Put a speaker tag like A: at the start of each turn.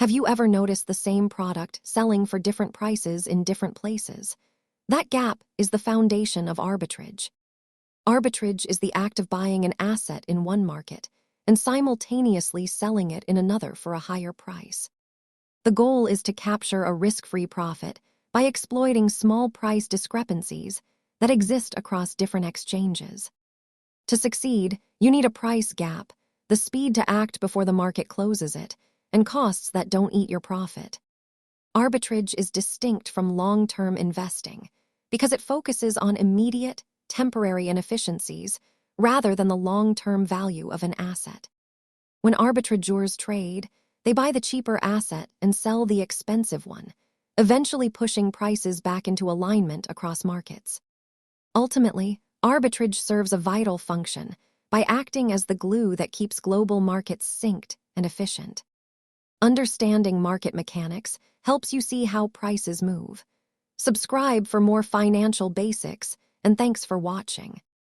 A: Have you ever noticed the same product selling for different prices in different places? That gap is the foundation of arbitrage. Arbitrage is the act of buying an asset in one market and simultaneously selling it in another for a higher price. The goal is to capture a risk-free profit by exploiting small price discrepancies that exist across different exchanges. To succeed, you need a price gap, the speed to act before the market closes it, and costs that don't eat your profit. Arbitrage is distinct from long-term investing because it focuses on immediate, temporary inefficiencies rather than the long-term value of an asset. When arbitrageurs trade, they buy the cheaper asset and sell the expensive one, eventually pushing prices back into alignment across markets. Ultimately, arbitrage serves a vital function by acting as the glue that keeps global markets synced and efficient. Understanding market mechanics helps you see how prices move. Subscribe for more financial basics, and thanks for watching.